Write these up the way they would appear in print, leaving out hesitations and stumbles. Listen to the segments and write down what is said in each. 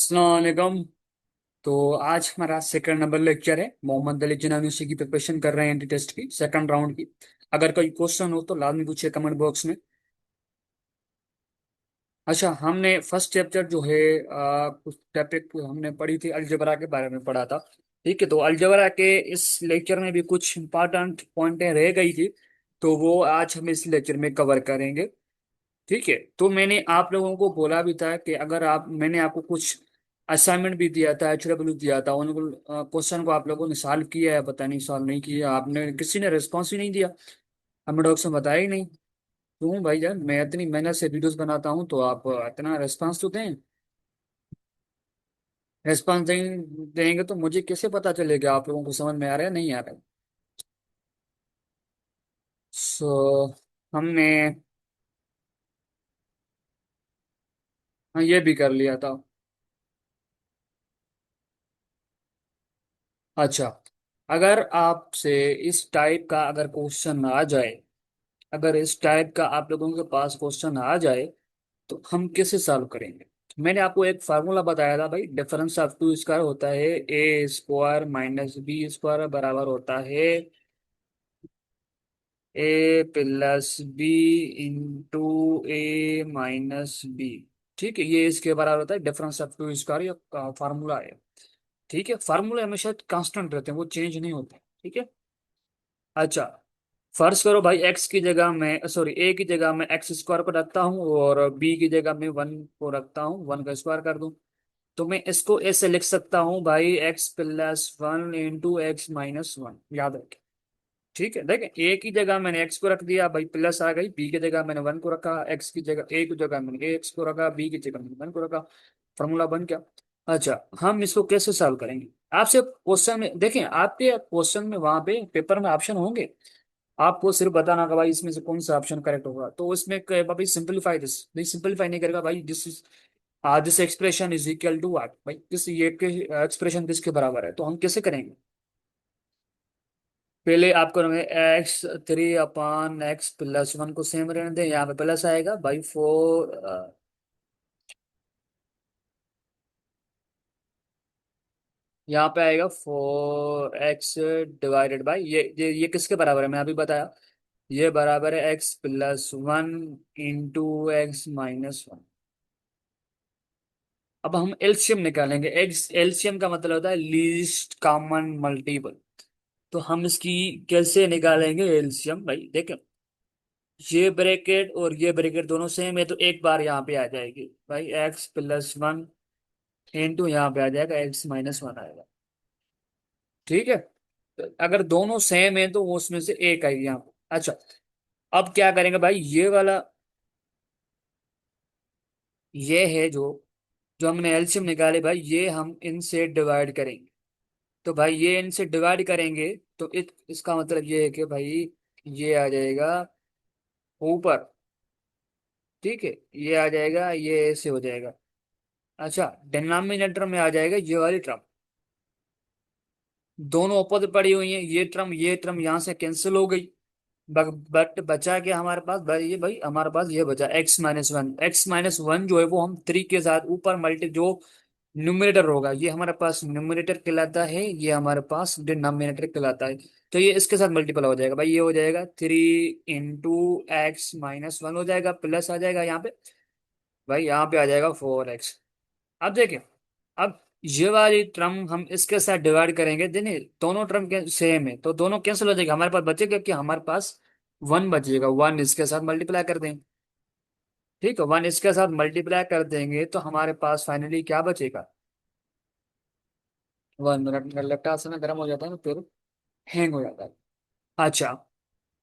अस्सलाम वालेकुम। तो आज हमारा सेकंड नंबर लेक्चर है। मोहम्मद अली जिन्ना उसी की प्रिपरेशन कर रहे हैं एंटी टेस्ट की सेकंड राउंड की। अगर कोई क्वेश्चन हो तो लाजमी पूछिए कमेंट बॉक्स में। अच्छा, हमने फर्स्ट चैप्टर जो है कुछ टॉपिक हमने पढ़ी थी, अलजबरा के बारे में पढ़ा था। ठीक है, तो अलजबरा के इस लेक्चर में भी कुछ इंपॉर्टेंट पॉइंटें रह गई थी, तो वो आज हम इस लेक्चर में कवर करेंगे। ठीक है, तो मैंने आप लोगों को बोला भी था कि अगर आप मैंने आपको कुछ असाइनमेंट भी दिया था, HW दिया था, उन क्वेश्चन को आप लोगों ने सॉल्व किया है, पता नहीं सॉल्व नहीं किया आपने, किसी ने रिस्पॉन्स ही नहीं दिया। हमें डॉक्टर से बताया ही नहीं। क्यों भाई जान, मैं इतनी मेहनत से वीडियोस बनाता हूँ तो आप इतना रिस्पॉन्स तो दें। रिस्पॉन्स देंगे तो मुझे कैसे पता चलेगा आप लोगों को समझ में आ रहा है नहीं आ रहा है। सो हमने, हाँ, ये भी कर लिया था। अच्छा, अगर आपसे इस टाइप का अगर क्वेश्चन आ जाए, अगर इस टाइप का आप लोगों के पास क्वेश्चन आ जाए तो हम कैसे सॉल्व करेंगे। मैंने आपको एक फार्मूला बताया था भाई, डिफरेंस ऑफ टू स्क्वायर होता है ए स्क्वायर माइनस बी स्क्वायर बराबर होता है a plus B into A minus B. ठीक है, ये इसके बराबर होता है डिफरेंस ऑफ टू स्क्वायर, ये फार्मूला है। ठीक है, फार्मूले हमेशा कांस्टेंट रहते हैं, वो चेंज नहीं होते। ठीक है। अच्छा, फर्ज करो भाई एक्स की जगह मैं सॉरी ए की जगह मैं एक्स स्क्वायर को रखता हूँ और बी की जगह मैं वन को रखता हूँ, वन का स्क्वायर कर दूं। तो मैं इसको ऐसे लिख सकता हूँ भाई, x plus one into x minus one, याद रखें। ठीक है, देखें ए की जगह मैंने एक्स को रख दिया भाई, प्लस आ गई, बी की जगह मैंने वन को रखा, एक्स की जगह ए की जगह मैंने एक्स को रखा, बी की जगह मैंने वन को रखा। फॉर्मूला बन गया। अच्छा, हम इसको कैसे सॉल्व करेंगे। आपसे क्वेश्चन में देखें, आपके क्वेश्चन में वहां पे पेपर में ऑप्शन होंगे, आपको सिर्फ बताना कि भाई इसमें से कौन सा ऑप्शन करेक्ट होगा। तो उसमें कहेगा भाई सिंपलीफाई दिस, नहीं सिंपलीफाई नहीं करेगा भाई, this expression is equal to what, भाई किस ये के एक्सप्रेशन किसके बराबर है, तो हम कैसे करेंगे। पहले आप करोगे x3/x+1 को सेम रहने दें, यहाँ पे प्लस आएगा भाई 4, यहाँ पे आएगा 4x डिवाइडेड बाई ये किसके बराबर है, मैं अभी बताया। ये बराबर है x+1 into x minus one. अब हम एलसीएम निकालेंगे, एक्स एलसीएम का मतलब होता है लीस्ट कॉमन मल्टीपल। तो हम इसकी कैसे निकालेंगे एलसीएम भाई, देखें, ये ब्रैकेट और ये ब्रैकेट दोनों सेम है तो एक बार यहाँ पे आ जाएगी भाई, x+1 इंटू यहाँ पे आ जाएगा एक्स माइनस वन आएगा। ठीक है, तो अगर दोनों सेम है तो वो उसमें से एक आएगी यहाँ पे। अच्छा, अब क्या करेंगे भाई, ये वाला ये है जो जो हमने एलसीएम निकाले भाई, ये हम इनसे डिवाइड करेंगे। तो भाई ये इनसे डिवाइड करेंगे तो इसका मतलब ये है कि भाई ये आ जाएगा ऊपर। ठीक है, ये आ जाएगा, ये ऐसे हो जाएगा। अच्छा, डिनोमिनेटर में आ जाएगा ये वाली टर्म, दोनों अपोजिट पड़ी हुई हैं, ये टर्म यहाँ से कैंसिल हो गई। बट बचा क्या हमारे पास भाई, ये भाई हमारे पास ये बचा x-1। x-1 जो है वो हम 3 के साथ ऊपर मल्टी जो न्यूमरेटर होगा, ये हमारे पास न्यूमरेटर कहलाता है, ये हमारे पास डिनोमिनेटर कहलाता है। तो ये इसके साथ मल्टीपल हो जाएगा भाई, ये हो जाएगा 3 इंटू x-1 हो जाएगा, प्लस आ जाएगा यहाँ पे भाई, यहाँ पे आ जाएगा 4x। अब देखिए, अब ये वाली टर्म हम इसके साथ डिवाइड करेंगे, देने दोनों टर्म के सेम है तो दोनों कैंसिल हो जाएगा, हमारे पास बचेगा कि हमारे पास वन बचेगा, वन इसके साथ मल्टीप्लाई कर देंगे। ठीक है, वन इसके साथ मल्टीप्लाई कर देंगे तो हमारे पास फाइनली क्या बचेगा। 1 मिनट, मेरा लैपटॉप से ना गर्म हो जाता है ना फिर हैंग हो जाता है। अच्छा,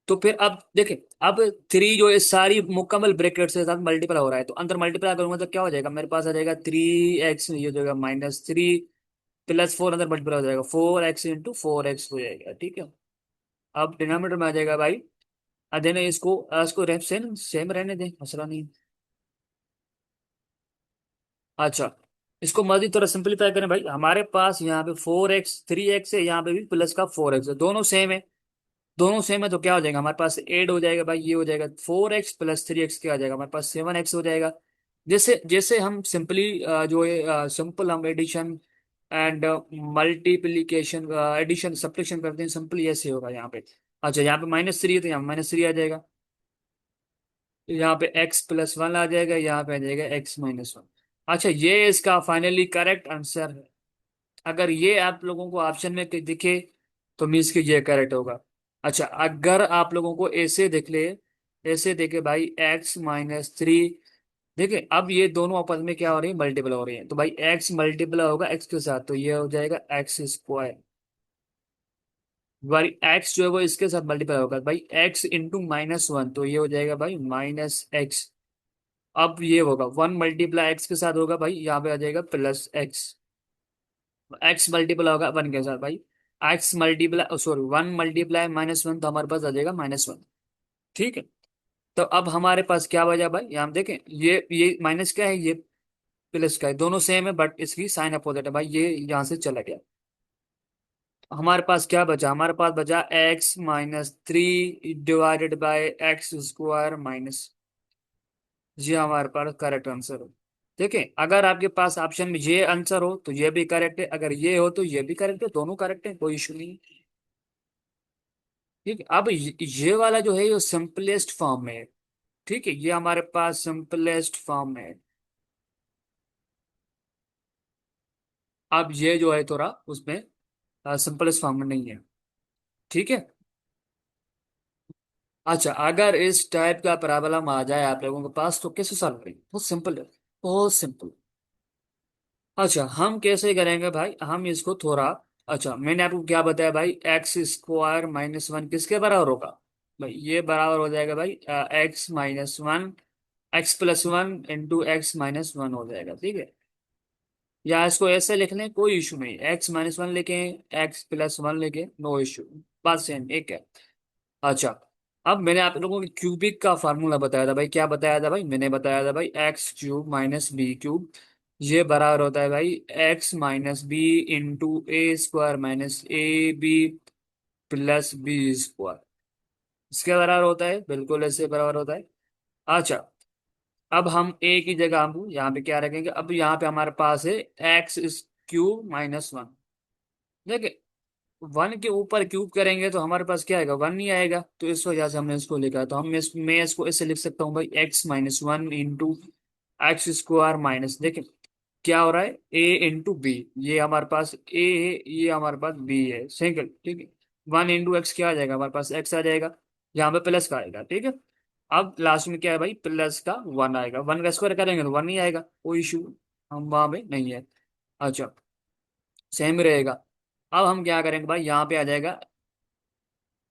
तो फिर अब देखें, अब थ्री जो है सारी मुकम्मल ब्रैकेट से साथ मल्टीप्लाई हो रहा है तो अंदर मल्टीप्लाई करूंगा तो क्या हो जाएगा, मेरे पास आ जाएगा 3x, ये हो जाएगा -3 प्लस 4, अंदर मल्टीप्लाई हो जाएगा 4x इंटू 4x हो जाएगा। ठीक है, अब डिनोमिनेटर में आ जाएगा भाई, देने इसको रेप सेम सेम रहने दें, मसला नहीं। अच्छा, इसको मजीद थोड़ा सिंपलीफाई करें भाई, हमारे पास यहाँ पे 4x 3x है, यहाँ पे भी प्लस का 4x है, दोनों सेम है। दोनों सेम है तो क्या हो जाएगा, हमारे पास एड हो जाएगा भाई, ये हो जाएगा 4x + 3x क्या आ जाएगा, हमारे पास 7x हो जाएगा। जैसे जैसे हम सिंपली जो है सिंपल हम addition and multiplication addition subtraction करते हैं, सिंपली ऐसे होगा यहाँ पे। अच्छा, यहाँ पे -3 है तो यहाँ -3 आ जाएगा। यहाँ पे x+1 आ जाएगा, यहाँ पे आ जाएगा x-1। अच्छा, ये इसका फाइनली करेक्ट आंसर है। अगर ये आप लोगों को ऑप्शन में दिखे तो मीन्स कि ये करेक्ट होगा। अच्छा, अगर आप लोगों को ऐसे दिख ले, ऐसे देखे भाई x-3, देखिए अब ये दोनों आपस में क्या हो रही है, मल्टीपल हो रही है, तो भाई x मल्टीपल होगा x के साथ, तो ये हो जाएगा x²। भाई x जो है वो इसके साथ मल्टीपल होगा भाई, x × -1, तो ये हो जाएगा भाई -x। अब ये होगा 1 × x के साथ होगा भाई, यहाँ पे आ जाएगा +x। x मल्टीपल होगा 1 के साथ भाई, x मल्टीप्लाई सॉरी 1 × -1, तो हमारे पास आ जाएगा -1। ठीक है। तो अब हमारे पास क्या बचा भाई, यहाँ देखें, ये माइनस क्या है, ये प्लस का है, दोनों सेम है बट इसकी साइन अपोजिट है भाई, ये यहाँ से चला गया। हमारे पास क्या बचा, हमारे पास बचा x-3 divided by x² minus, ये हमारे पास करेक्ट आंसर हो। ठीक है, अगर आपके पास ऑप्शन में ये आंसर हो तो ये भी करेक्ट है, अगर ये हो तो ये भी करेक्ट है, दोनों करेक्ट है, कोई इशू नहीं है। ठीक है, अब ये वाला जो है ये सिंपलेस्ट फॉर्म में है। ठीक है, ये हमारे पास सिंपलेस्ट फॉर्म में है। अब ये जो है थोड़ा उसमें सिंपलेस्ट फॉर्म में नहीं है। ठीक है। अच्छा, अगर इस टाइप का प्रॉब्लम आ जाए आप लोगों के पास तो कैसे सॉल्व करेंगे, बहुत सिंपल है, बहुत सिंपल। अच्छा, हम कैसे करेंगे भाई, हम इसको थोड़ा, अच्छा मैंने आपको क्या बताया भाई, x² - 1 किसके बराबर होगा, भाई ये बराबर हो जाएगा भाई x-1, x+1 × x-1 हो जाएगा। ठीक है, या इसको ऐसे लिख लें, कोई इशू नहीं, x-1 लिखें, x+1 लिखें, नो इशू, बात सेम एक है। अच्छा, अब मैंने आप लोगों को क्यूबिक का फार्मूला बताया था भाई, क्या बताया था भाई, मैंने बताया था भाई x³ - b³ ये बराबर होता है भाई x-b × a² - ab + b²। इसके बराबर होता है, बिल्कुल ऐसे बराबर होता है। अच्छा, अब हम एक ही जगह हम यहाँ पे क्या रखेंगे, अब यहाँ पे हमारे पास है x³ - 1। देखिए, 1 के ऊपर क्यूब करेंगे तो हमारे पास क्या आएगा, 1 नहीं आएगा, तो इस वजह से हमने इसको लिखा, तो मैं इसको ऐसे लिख सकता हूँ भाई x-1 × x² माइनस, देखिए क्या हो रहा है, a × b, ये हमारे पास a है, ये हमारे पास b है, सिंगल। ठीक है, 1 × x क्या आ जाएगा, हमारे पास x आ जाएगा, यहाँ पे प्लस का आएगा। ठीक है, अब लास्ट में क्या है भाई, प्लस का 1 आएगा, 1 का स्क्वायर करेंगे तो 1 नहीं आएगा, कोई इशू हम वहां पे नहीं है। अच्छा, सेम रहेगा। अब हम क्या करेंगे भाई, यहाँ पे आ जाएगा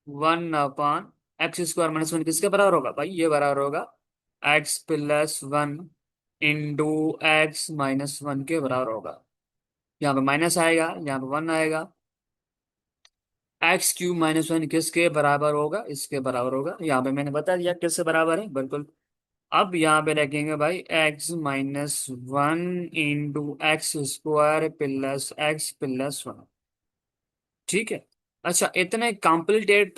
1/x² - 1 किसके बराबर होगा भाई, ये बराबर होगा x+1 × x-1 के बराबर होगा। यहाँ पे माइनस आएगा, यहाँ पे 1 आएगा, x³ - 1 किसके बराबर होगा, इसके बराबर होगा, यहाँ पे मैंने बता दिया किससे बराबर है, बिल्कुल। अब यहाँ पे रखेंगे भाई x-1 × x² + x+1। ठीक है। अच्छा, इतने कॉम्प्लिकेटेड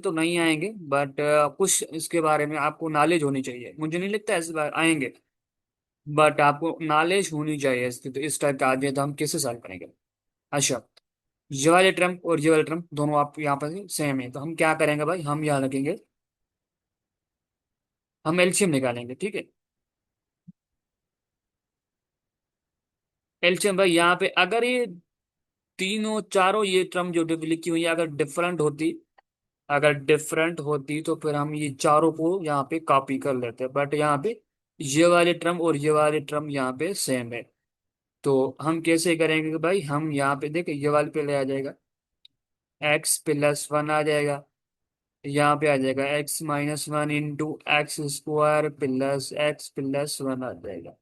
तो नहीं आएंगे, बट कुछ इसके बारे में आपको नॉलेज होनी चाहिए, मुझे नहीं लगता ऐसे बार आएंगे, बट आपको नॉलेज होनी चाहिए इसकी, तो इस टाइप का आ जाए तो हम कैसे सॉल्व करेंगे। अच्छा, ये वाले टर्म और ये वाले टर्म दोनों आप यहाँ पर सेम है, तो हम क्या करेंगे भाई, हम यहाँ रखेंगे, हम एलसीएम निकालेंगे। ठीक है, एलसीएम भाई यहाँ पे अगर ये तीनों चारों ये टर्म जो लिखी हुई है अगर डिफरेंट होती, अगर डिफरेंट होती तो फिर हम ये चारों को यहाँ पे कॉपी कर लेते, बट यहाँ पे ये वाले टर्म और ये वाले टर्म यहाँ पे सेम है, तो हम कैसे करेंगे कि भाई, हम यहाँ पे देखें ये वाले पे ले आ जाएगा, x+1 आ जाएगा, यहाँ पे आ जाएगा x-1 × x² + x+1 आ जाएगा।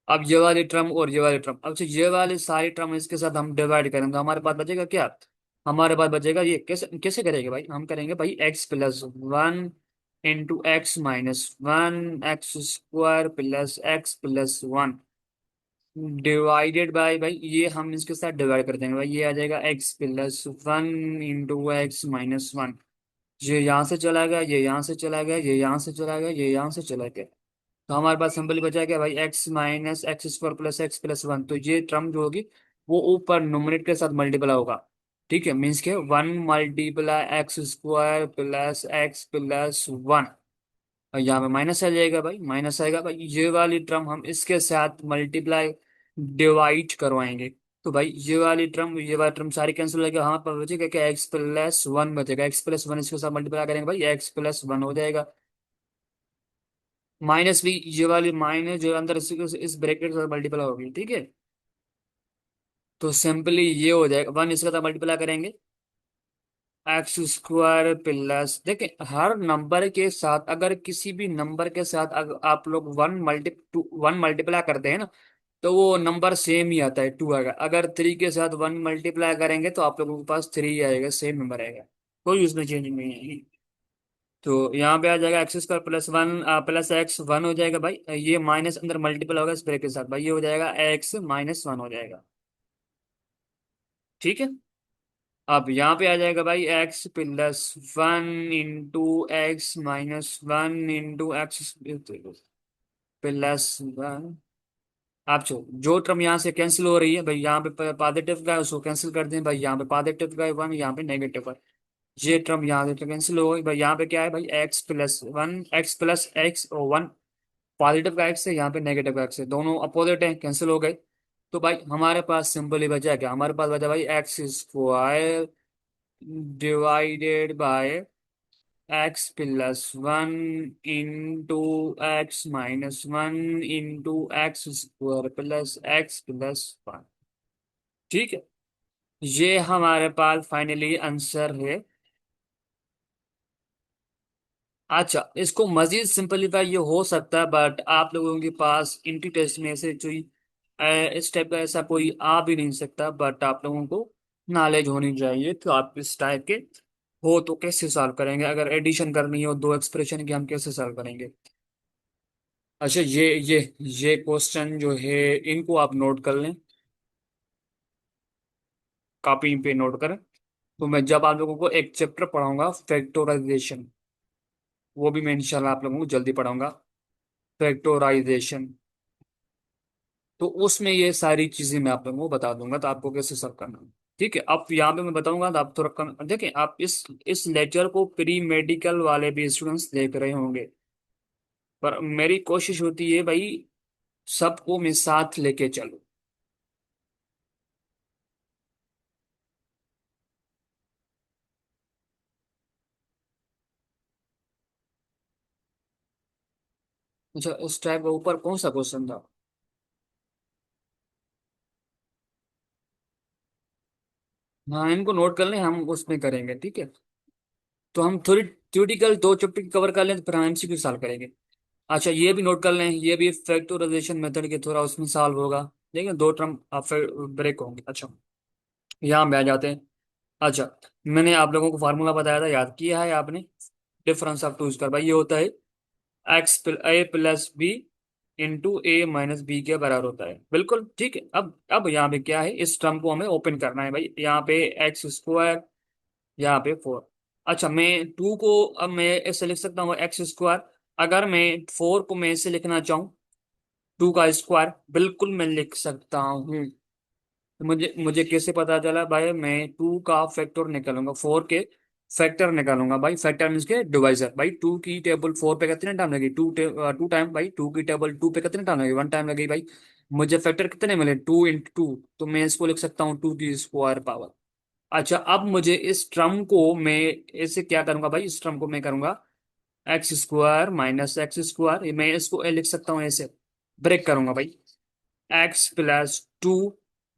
अब ये वाले टर्म और ये वाले टर्म, अब से ये वाले सारे टर्म इसके साथ हम डिवाइड करेंगे तो हमारे पास बचेगा क्या, हमारे पास बचेगा ये, कैसे कैसे करेंगे भाई, हम करेंगे भाई x+1 × x-1 x² + x+1 divided by भाई, ये हम इसके साथ डिवाइड कर देंगे भाई, ये आ जाएगा x+1 × x-1, ये यहाँ से चला गया, ये यहाँ से चला गया, ये यहाँ से चला गया, ये यहाँ से चला गया। तो हमारे पास सिंपली बचा क्या भाई, x minus x square plus x plus one. तो ये टर्म जो होगी वो ऊपर नोमिनेटर के साथ मल्टीप्लाई होगा। ठीक है, मीन्स के one multiply x square plus x plus one. और यहाँ पे माइनस आ जाएगा भाई, माइनस आएगा भाई, ये वाली टर्म हम इसके साथ मल्टीप्लाई डिवाइड करवाएंगे। तो भाई ये वाली टर्म सारी कैंसिल हो जाएगा। हाँ, पर बचेगा क्या, एक्स प्लस वन बचेगा, एक्स प्लस वन इसके साथ मल्टीप्लाई करेंगे भाई, एक्स प्लस वन हो जाएगा। माइनस भी, ये वाली माइनस जो अंदर इस ब्रैकेट के साथ मल्टीप्लाई होगी, ठीक है। तो सिंपली ये हो जाएगा, वन इसके साथ मल्टीप्लाई करेंगे, एक्स स्क्वायर प्लस, देखिए हर नंबर के साथ, अगर किसी भी नंबर के साथ अगर आप लोग वन मल्टीप्लाई करते हैं ना, तो वो नंबर सेम ही आता है, टू आएगा। अगर थ्री के साथ वन मल्टीप्लाई करेंगे तो आप लोगों के पास थ्री आएगा, सेम नंबर आएगा, कोई उसमें चेंज नहीं आएगी। तो यहाँ पे आ जाएगा x square plus one plus x one हो जाएगा भाई, ये माइनस अंदर मल्टीपल होगा इस ब्रेक के साथ भाई, ये हो जाएगा एक्स माइनस वन हो जाएगा। ठीक है, अब यहाँ पे आ जाएगा भाई x plus one into x minus one into x plus one. आप जो टर्म यहाँ से कैंसिल हो रही है भाई, यहाँ पे पॉजिटिव का है उसको कैंसिल कर दें भाई, यहाँ पे पॉजिटिव का है वन, यहाँ पे नेगेटिव है। ये टर्म यहाँ से कैंसिल हो गई भाई, यहाँ पे क्या है भाई, x plus one, x plus x और वन। पॉजिटिव का एक्स है, यहाँ पे नेगेटिव का एक्स है, दोनों अपोजिट है, कैंसिल हो गए। तो भाई हमारे पास सिंपली बचा क्या, हमारे पास बचा भाई x square divided by x plus one into x minus one into x square plus x plus one. ठीक है, ये हमारे पास फाइनली आंसर है। अच्छा, इसको मजीद सिंपलीफाई ये हो सकता है, बट आप लोगों के पास इंटी टेस्ट में ऐसे जो इस टाइप का ऐसा कोई आ भी नहीं सकता, बट आप लोगों को नॉलेज होनी चाहिए। तो आप इस टाइप के हो तो कैसे सॉल्व करेंगे, अगर एडिशन करनी हो दो एक्सप्रेशन की, हम कैसे सॉल्व करेंगे। अच्छा, ये क्वेश्चन जो है इनको आप नोट कर लें, कॉपी पे नोट करें। तो मैं जब आप लोगों को एक चैप्टर पढ़ाऊंगा फैक्टोराइजेशन, वो भी मैं इंशाल्लाह आप लोगों को जल्दी पढ़ाऊंगा, फैक्टोराइजेशन। तो उसमें ये सारी चीजें मैं आप लोगों को बता दूंगा, तो आपको कैसे सॉल्व करना है। ठीक है, अब यहाँ पे मैं बताऊंगा तो आप थोड़ा देखिए, आप इस लेक्चर को प्री मेडिकल वाले भी स्टूडेंट्स देख रहे होंगे, पर मेरी कोशिश होती है भाई सबको मैं साथ लेके चलूं। अच्छा, उस टाइप का ऊपर कौन सा क्वेश्चन था। हाँ, इनको नोट कर लें, हम उसमें करेंगे, ठीक है। तो हम थोड़ी थ्योरेटिकल दो चैप्टर कवर कर लें, तो फिर हम एमसीक्यू सॉल्व करेंगे। अच्छा, ये भी नोट कर लें, ये भी फैक्टराइजेशन मेथड के थोड़ा उसमें सॉल्व होगा। देखिए दो टर्म आप ब्रेक होंगे। अच्छा, यहाँ पे आ जाते हैं। अच्छा, मैंने आप लोगों को फार्मूला बताया था, याद किया है आपने। डिफरेंस ऑफ टू स्क्वायर भाई, ये होता है एक्स ए प्लस बी इंटू ए माइनस बी के बराबर होता है, बिल्कुल ठीक है। अब यहाँ पे क्या है, इस टर्म को हमें ओपन करना है भाई, यहाँ पे एक्स स्क्वायर, यहाँ पे फोर। अच्छा, मैं टू को अब मैं ऐसे लिख सकता हूँ एक्स स्क्वायर। अगर मैं फोर को मैं ऐसे लिखना चाहूँ, टू का स्क्वायर, बिल्कुल मैं लिख सकता हूँ। तो मुझे मुझे कैसे पता चला भाई, मैं टू का फैक्टर निकालूंगा, फोर के फैक्टर निकालूंगा भाई, फैक्टर मीन्स के डिवाइजर भाई। टू की टेबल फोर पे कितने टाइम लगी, टू टाइम भाई, टू की टेबल टू पे कितने टाइम लगी, वन टाइम लगी भाई। मुझे फैक्टर कितने मिले, टू इंटू टू, तो मैं इसको लिख सकता हूँ टू की स्क्वायर पावर। अच्छा, अब मुझे इस ट्रम को मैं ऐसे क्या करूंगा भाई, इस ट्रम को मैं करूंगा x square minus x square, मैं इसको लिख सकता हूँ ऐसे, ब्रेक करूंगा भाई, x plus two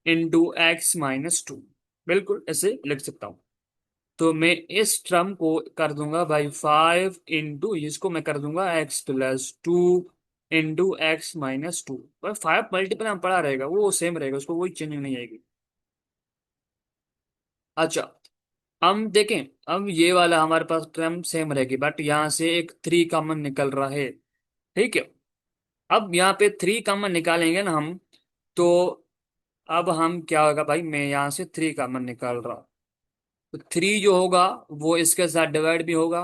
into x minus two, बिल्कुल ऐसे लिख सकता हूँ। तो मैं इस टर्म को कर दूंगा भाई फाइव इंटू, इसको मैं कर दूंगा x plus two into x minus two. भाई फाइव मल्टीपल हम पढ़ा रहेगा, वो सेम रहेगा, उसको कोई चेंज नहीं आएगी। अच्छा, हम देखें, अब ये वाला हमारे पास टर्म सेम रहेगी, बट यहाँ से एक थ्री कॉमन निकल रहा है, ठीक है। अब यहाँ पे थ्री कॉमन निकालेंगे ना हम, तो अब हम क्या होगा भाई, मैं यहाँ से थ्री कॉमन निकाल रहा हूँ, तो थ्री जो होगा वो इसके साथ डिवाइड भी होगा,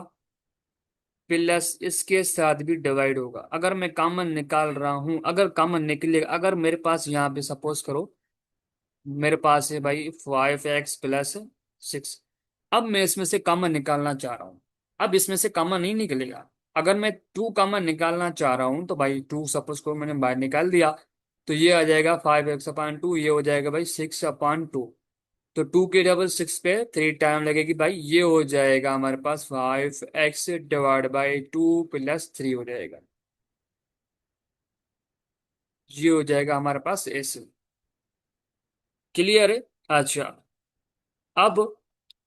प्लस इसके साथ भी डिवाइड होगा। अगर मैं कॉमन निकाल रहा हूं, अगर कॉमन निकलेगा, अगर मेरे पास यहाँ पे सपोज करो मेरे पास है भाई 5x + 6। अब मैं इसमें से कॉमन निकालना चाह रहा हूँ। अब इसमें से कॉमन नहीं निकलेगा। अगर मैं 2 कॉमन निकालना चाह रहा हूँ तो भाई 2 सपोज को मैंने बाहर निकाल दिया, तो ये आ जाएगा 5x/2, ये हो जाएगा भाई 6/2। तो 2 के डबल 6 पे 3 टाइम लगेगी भाई, ये हो जाएगा हमारे पास 5x/2 + 3 हो जाएगा। ये हो जाएगा हमारे पास ऐसे। क्लियर है? अच्छा, अब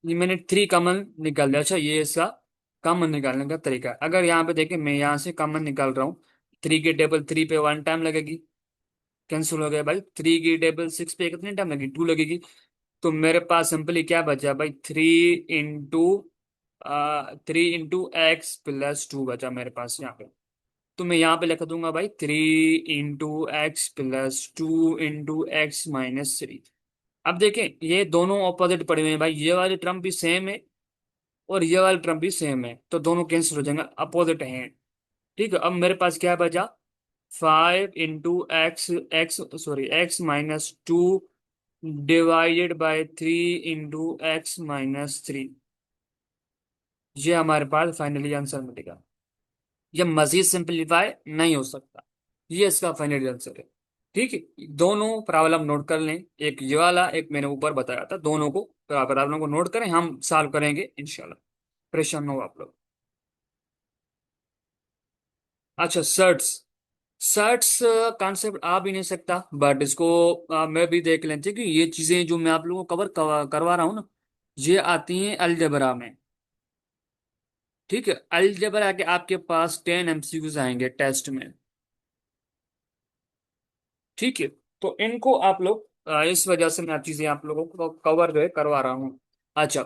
ये मैंने 3 कॉमन निकाल दिया। अच्छा, ये इसका कॉमन निकालने का तरीका है। अगर यहाँ पे देखें, मैं यहाँ से कॉमन निकाल रहा हूँ, 3 के टेबल 3 पे 1 टाइम लगेगी, कैंसिल हो गया भाई। 3 की टेबल 6 पे कितनी टाइम लगेगी? 2 लगेगी। तो मेरे पास सिंपली क्या बचा भाई? 3 इंटू एक्स प्लस 2 बचा मेरे पास यहाँ पे। तो मैं यहाँ पे लिख दूंगा भाई 3 into x plus 2 into x minus 3। अब देखें, ये दोनों ऑपोजिट पड़े हुए हैं भाई, ये वाली टर्म भी सेम है और ये वाली टर्म भी सेम है, तो दोनों कैंसिल हो जाएंगे, अपोजिट हैं। ठीक है, अब मेरे पास क्या बचा? 5 into x, x sorry x-2 divided by 3 into x minus 3। ये हमारे पास फाइनली आंसर मिलेगा। ये मजीद सिंपलीफाई नहीं हो सकता। ये इसका फाइनली आंसर है। ठीक है, दोनों प्रॉब्लम नोट कर लें, एक ये वाला, एक मैंने ऊपर बताया था, दोनों को प्रॉब्लम को नोट करें, हम सॉल्व करेंगे इंशाल्लाह। परेशान हो आप लोग। अच्छा, शर्ट्स। शर्ट्स कॉन्सेप्ट आ भी नहीं सकता, बट इसको मैं भी देख लेते हैं कि ये चीजें जो मैं आप लोगों को कवर करवा रहा हूँ ना, ये आती हैं अलजेब्रा में। ठीक है, अलजेब्रा के आपके पास 10 MCQs आएंगे टेस्ट में। ठीक है, तो इनको आप लोग इस वजह से मैं चीजें आप लोगों को कवर जो है करवा रहा हूँ। अच्छा,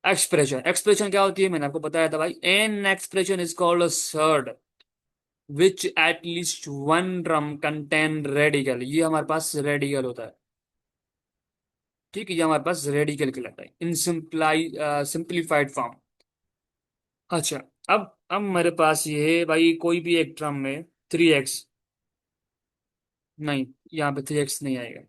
एक्सप्रेशन। एक्सप्रेशन क्या होती है? मैंने आपको बताया था भाई, an expression is called a surd which at least one drum contain radical. ये हमारे पास रेडिकल होता है। ठीक है, ये हमारे पास रेडिकल कहलाता है इन सिंप्लीफाइड फॉर्म। अच्छा, अब मेरे पास ये है भाई, कोई भी एक ड्रम में 3x। नहीं, यहाँ पे 3x नहीं आएगा।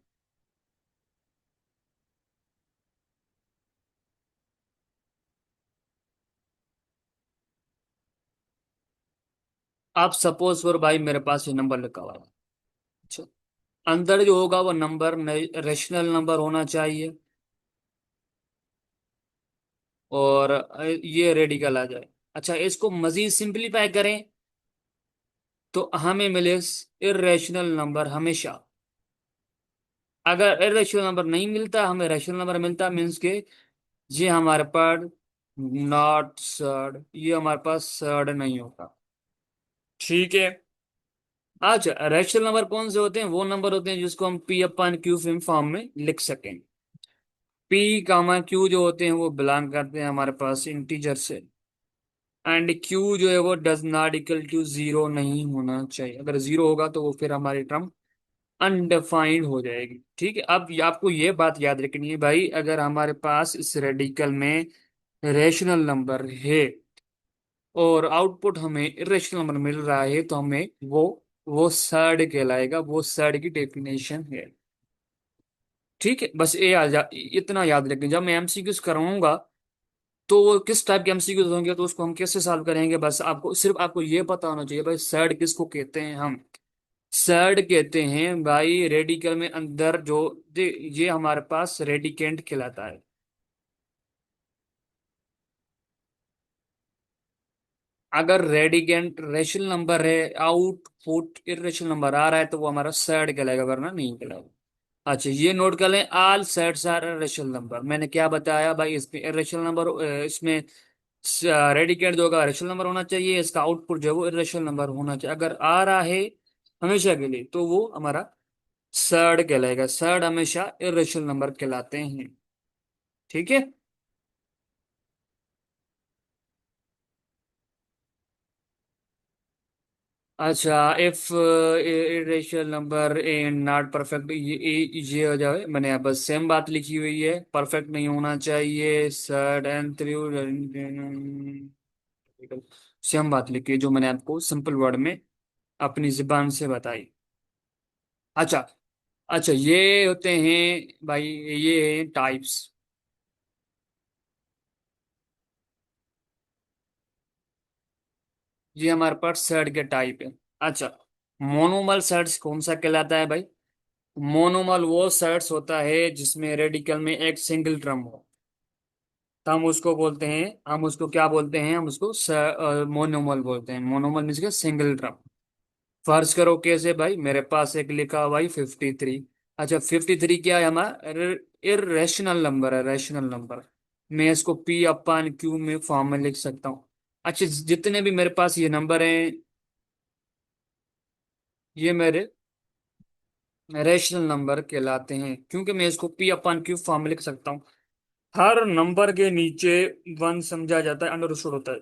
आप सपोज फॉर भाई, मेरे पास ये नंबर लिखा हुआ है। अच्छा, अंदर जो होगा वो नंबर रेशनल नंबर होना चाहिए, और ये रेडिकल आ जाए। अच्छा, इसको मजीद सिंपलीफाई करें तो हमें मिले इरेशनल नंबर हमेशा। अगर इरेशनल नंबर नहीं मिलता, हमें रेशनल नंबर मिलता, मीन्स के ये हमारे पास नॉट सर्ड, ये हमारे पास सर्ड नहीं होगा। ठीक है। अच्छा, रेशनल नंबर कौन से होते हैं? वो नंबर होते हैं जिसको हम P/Q फॉर्म में लिख सकें। P, Q जो होते हैं वो बिलोंग करते हैं हमारे पास इंटीजर से, एंड Q जो है वो डज नॉट इक्वल टू 0 नहीं होना चाहिए। अगर 0 होगा तो वो फिर हमारी टर्म अनडिफाइंड हो जाएगी। ठीक है, अब आपको ये बात याद रखनी है भाई, अगर हमारे पास इस रेडिकल में रेशनल नंबर है और आउटपुट हमें इरेशनल नंबर मिल रहा है, तो हमें वो सर्ड कहलाएगा, वो सर्ड की डेफिनेशन है। ठीक है, बस इतना याद रखें। जब मैं एमसीक्यूज करवाऊंगा तो वो किस टाइप के एमसीक्यूज होंगे, तो उसको हम कैसे सॉल्व करेंगे, बस आपको सिर्फ आपको ये पता होना चाहिए भाई, सर्ड किसको कहते हैं हम। सर्ड कहते हैं भाई रेडिकल में अंदर जो ये हमारे पास रेडिकेंट कहलाता है। अगर रेडिकेंट रेशनल नंबर है, आउटपुट इरेशनल नंबर आ रहा है, तो वो हमारा सर्ड कहलाएगा, वरना नहीं कहलाएगा। अच्छा, ये नोट कर लें, all sets are irrational number. मैंने क्या बताया भाई, इसमें इरेशनल नंबर, इसमें रेडिकेट जो होगा रेशनल नंबर होना चाहिए, इसका आउटपुट जो है वो इरेशनल नंबर होना चाहिए। अगर आ रहा है हमेशा के लिए, तो वो हमारा सर्ड कहलाएगा। सर्ड हमेशा इरेशनल नंबर कहलाते हैं। ठीक है। अच्छा, if irrational number in not perfect, ये हो जाए, मैंने यहाँ बस सेम बात लिखी हुई है, परफेक्ट नहीं होना चाहिए, सर्ड एंड थ्रू। सेम बात लिखी है जो मैंने आपको सिंपल वर्ड में अपनी जुबान से बताई। अच्छा। अच्छा, ये होते हैं भाई, ये हैं टाइप्स। ये हमारे पास शर्ट के टाइप है। अच्छा, मोनोमल शर्ट्स कौन सा कहलाता है भाई? मोनोमल वो शर्ट्स होता है जिसमें रेडिकल में एक सिंगल ड्रम हो, तो हम उसको बोलते हैं, हम उसको क्या बोलते हैं, हम उसको मोनोमल बोलते हैं। मोनोमल मीन्स के सिंगल ड्रम। फर्ज करो कैसे भाई, मेरे पास एक लिखा हुआ भाई 53। अच्छा, 53 क्या है हमारा? इरेशनल नंबर है, रैशनल नंबर। मैं इसको पी अपान क्यू में फॉर्म में लिख सकता हूँ। अच्छा, जितने भी मेरे पास ये नंबर हैं, ये मेरे रैशनल नंबर कहलाते हैं, क्योंकि मैं इसको पी अपान क्यू फॉर्म में लिख सकता हूँ। हर नंबर के नीचे वन समझा जाता है, अंडरस्टूड होता है।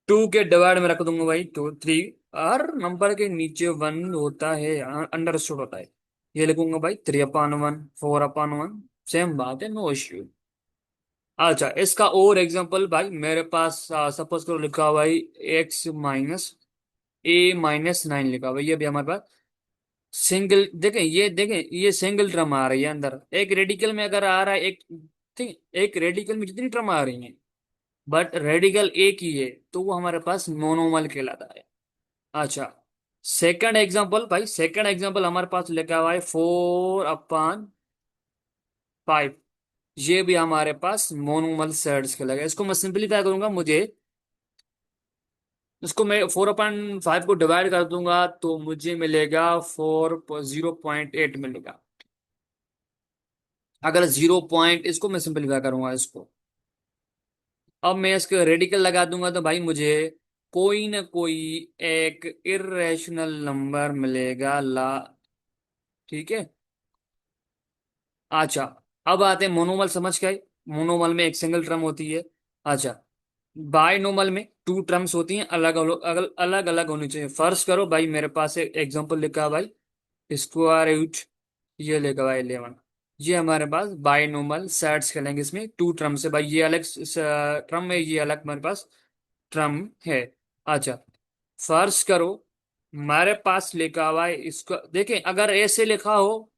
टू के डिवाइड में रख दूंगा भाई, 2 3। हर नंबर के नीचे वन होता है, अंडरस्टूड होता है। ये लिखूंगा भाई 3/1, 4/1। सेम बात है, नो इश्यू। अच्छा, इसका और एग्जांपल भाई मेरे पास सपोज करो लिखा हुआ भाई x-a-9 लिखा हुआ है। ये भी हमारे पास सिंगल, देखें ये, देखें ये सिंगल टर्म आ रही है अंदर। एक रेडिकल में अगर आ रहा है एक, ठीक, एक रेडिकल में जितनी टर्म आ रही हैं, बट रेडिकल एक ही है, तो वो हमारे पास मोनोमल कहलाता है। अच्छा, सेकंड एग्जांपल भाई, सेकंड एग्जांपल हमारे पास लिखा हुआ है 4/5। ये भी हमारे पास मोनोमल सेट्स के लगे। इसको मैं सिंपलीफाई करूंगा, मुझे इसको मैं 4/5 को डिवाइड कर दूंगा तो मुझे मिलेगा 0.8 मिलेगा। अगर 0 इसको मैं सिंपलीफाई करूंगा इसको, अब मैं इसके रेडिकल लगा दूंगा तो भाई मुझे कोई ना कोई एक इरेशनल नंबर मिलेगा ला। ठीक है। अच्छा, अब आते हैं मोनोमल, समझ गए? मोनोमल में एक सिंगल टर्म होती है। अच्छा, बायनोमल में टू टर्म्स होती हैं, अलग अलग अलग अलग अलग होनी चाहिए। फर्स्ट करो भाई, मेरे पास एक एग्जांपल लिखा है भाई, स्क्वायर रूट, ये लिखा हुआ है 11। ये हमारे पास बायनोमल सेट्स खेलेंगे, इसमें टू टर्म्स है भाई, ये अलग टर्म है, ये अलग हमारे पास ट्रम है। अच्छा, फर्ज करो हमारे पास लिखा हुआ है, इसको देखें, अगर ऐसे लिखा हो,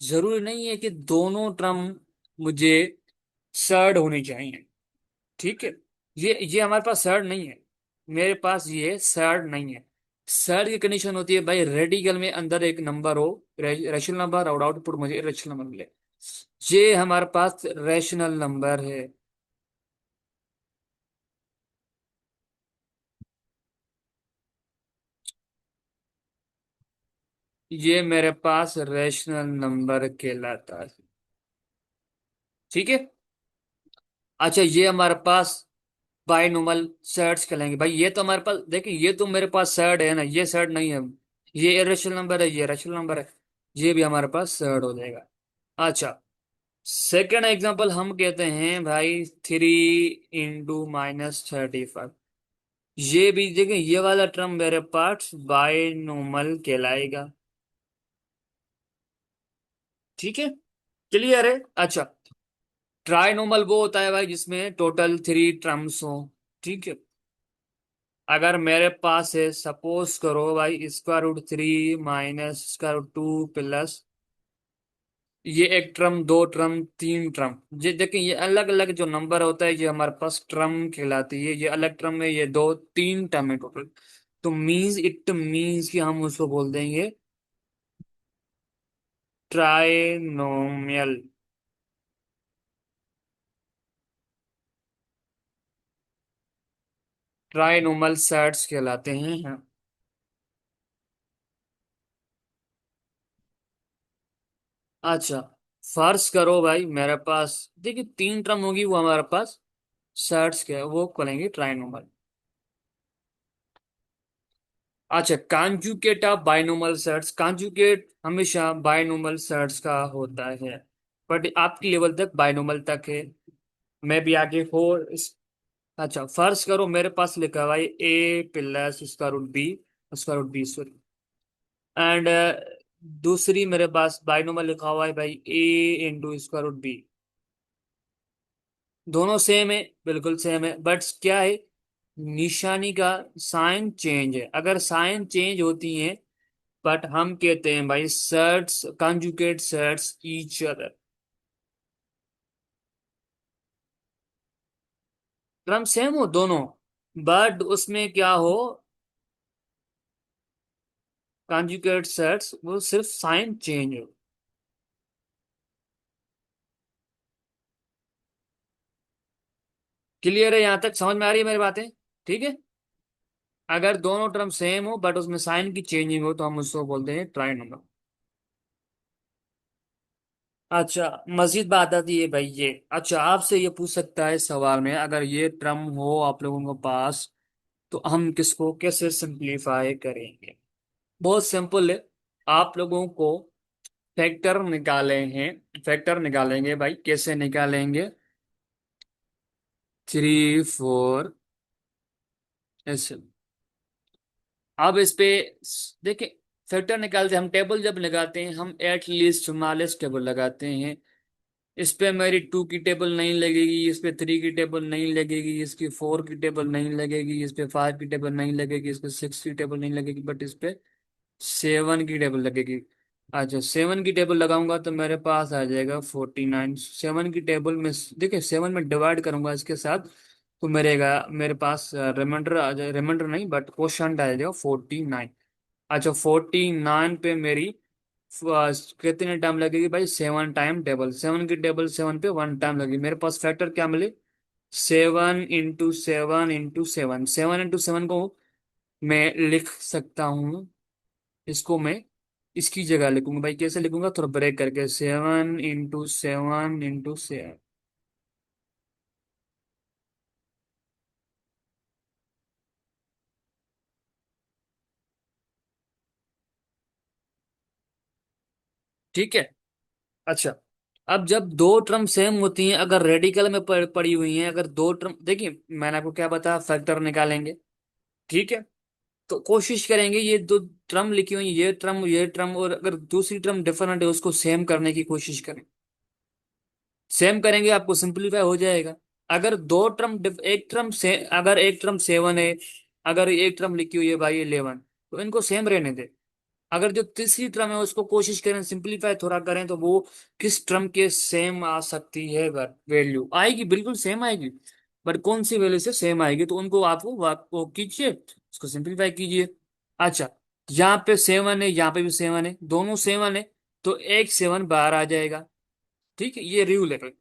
जरूरी नहीं है कि दोनों ट्रम मुझे सर्ड होनी चाहिए। ठीक है, ये हमारे पास सर्ड नहीं है, मेरे पास ये सर्ड नहीं है। सर्ड की कंडीशन होती है भाई, रेडिकल में अंदर एक नंबर हो, रेशनल नंबर, और आउटपुट मुझे रेशनल नंबर मिले। ये हमारे पास रेशनल नंबर है। ये मेरे पास रेशनल नंबर कहलाता है। ठीक है। अच्छा, ये हमारे पास बायनोमल सर्ड्स कहलाएंगे भाई। ये तो हमारे पास, देखिए ये तो मेरे पास सर्ड है ना, ये सर्ड नहीं है। ये इरेशनल नंबर है, ये रेशनल नंबर है, ये भी हमारे पास सर्ड हो जाएगा। अच्छा, सेकेंड एग्जांपल हम कहते हैं भाई 3 × -35। ये भी देखिए, ये वाला टर्म मेरे पास बायनोमल कहलाएगा। ठीक है, क्लियर है? अच्छा, ट्राइनोमल वो होता है भाई जिसमें टोटल 3 टर्म्स हो। ठीक है, अगर मेरे पास है, सपोज करो भाई √3 -√2 प्लस, ये एक ट्रम, दो ट्रम, तीन ट्रम, ये देखिए ये अलग अलग जो नंबर होता है ये हमारे पास ट्रम कहलाती है। ये अलग ट्रम है, ये दो तीन टर्म है टोटल। तो मीन्स, इट मीन्स कि हम उसको बोल देंगे ट्राइनोमियल। ट्राइनोमल सेट्स कहलाते हैं, हाँ। अच्छा, फर्ज करो भाई मेरे पास, देखिए तीन टर्म होगी वो हमारे पास सेट्स क्या है, वो करेंगे ट्राइनोमल। अच्छा, conjugate of binomial sets, conjugate हमेशा बाइनोमल सेट्स का होता है, बट आपकी लेवल तक बाइनोमल तक है, मैं भी आगे हो अच्छा, फर्ज करो मेरे पास लिखा हुआ है a plus √b, √b sorry, and दूसरी मेरे पास बाइनोमल लिखा हुआ है भाई ए इंटू √b। दोनों सेम है, बिल्कुल सेम है, बट क्या है, निशानी का साइन चेंज है। अगर साइन चेंज होती है, बट हम कहते हैं भाई sets, conjugate sets each other. Term same हो दोनों, बट उसमें क्या हो, कंजुगेट सेट्स वो सिर्फ साइन चेंज हो। क्लियर है? यहां तक समझ में आ रही है मेरी बातें? ठीक है। अगर दोनों टर्म सेम हो बट उसमें साइन की चेंजिंग हो तो हम उसको बोलते हैं ट्राइनोमियल। अच्छा, मजीद बात आती है भाई ये, अच्छा आपसे ये पूछ सकता है सवाल में, अगर ये टर्म हो आप लोगों के पास तो हम किसको कैसे सिंप्लीफाई करेंगे? बहुत सिंपल है। आप लोगों को फैक्टर निकाले हैं, फैक्टर निकालेंगे भाई, कैसे निकालेंगे? 3 4 ऐसे। अब इस पे देखिए, फैक्टर निकालते हम टेबल जब लगाते हैं हम एट लीस्ट 44 टेबल लगाते हैं। इस पे मेरी 2 की टेबल नहीं लगेगी, इस पे 3 की टेबल नहीं लगेगी, इसकी 4 की टेबल नहीं लगेगी, इस पे 5 की टेबल नहीं लगेगी, इस पे 6 की टेबल नहीं लगेगी, बट इस पे 7 की टेबल लगेगी। अच्छा, 7 की टेबल लगाऊंगा तो मेरे पास आ जाएगा 49। 7 की टेबल में देखिए 7 में डिवाइड करूंगा इसके साथ, तो मेरे पास रिमाइंडर आ जाए, रिमाइंडर नहीं बट क्वोशंट आ जाएगा 49। अच्छा, 49 पे मेरी कितने टाइम लगेगी भाई? 7 टाइम टेबल, 7 की टेबल 7 पे 1 टाइम लगेगी। मेरे पास फैक्टर क्या मिले? 7 इंटू 7 इंटू 7, 7 इंटू 7 को मैं लिख सकता हूँ, इसको मैं इसकी जगह लिखूंगा भाई, कैसे लिखूंगा? थोड़ा ब्रेक करके, 7 इंटू 7 इंटू 7। ठीक है। अच्छा, अब जब दो टर्म सेम होती हैं, अगर रेडिकल में पड़ी हुई हैं, अगर दो टर्म, देखिए मैंने आपको क्या बताया, फैक्टर निकालेंगे। ठीक है। तो कोशिश करेंगे ये दो टर्म लिखी हुई, ये ट्रम और अगर दूसरी टर्म डिफरेंट है उसको सेम करने की कोशिश करें। सेम करेंगे आपको सिंपलीफाई हो जाएगा। अगर दो टर्म एक टर्म से, अगर एक टर्म 7 है, अगर एक टर्म लिखी हुई है भाई 11, तो इनको सेम रहने दे। अगर जो तीसरी टर्म है उसको कोशिश करें सिंपलीफाई थोड़ा करें, तो वो किस टर्म के सेम आ सकती है? वैल्यू आएगी, बिल्कुल सेम आएगी, बट कौन सी वैल्यू से सेम आएगी, तो उनको वो कीजिए, उसको सिंपलीफाई कीजिए। अच्छा, यहाँ पे 7 है, यहाँ पे भी 7 है, दोनों 7 है, तो एक 7 बाहर आ जाएगा। ठीक है, ये रूल है।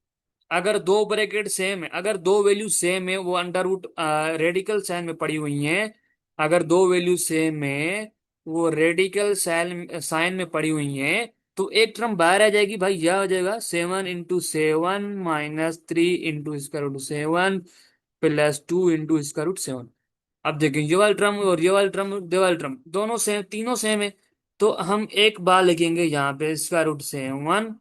अगर दो ब्रैकेट सेम है, अगर दो वैल्यू सेम है, वो अंडर रूट रेडिकल साइन में पड़ी हुई हैं, अगर दो वैल्यू सेम है, वो रेडिकल साइन साइन में पड़ी हुई हैं, तो एक टर्म बाहर आ जाएगी भाई, यह हो जाएगा 7 into 7 -3 into square root 7 +2 into square root 7। अब देखें, ये वाला टर्म और ये वाला टर्म दोनों सेम, तीनों सेम है, तो हम एक बार लिखेंगे यहाँ पे √7,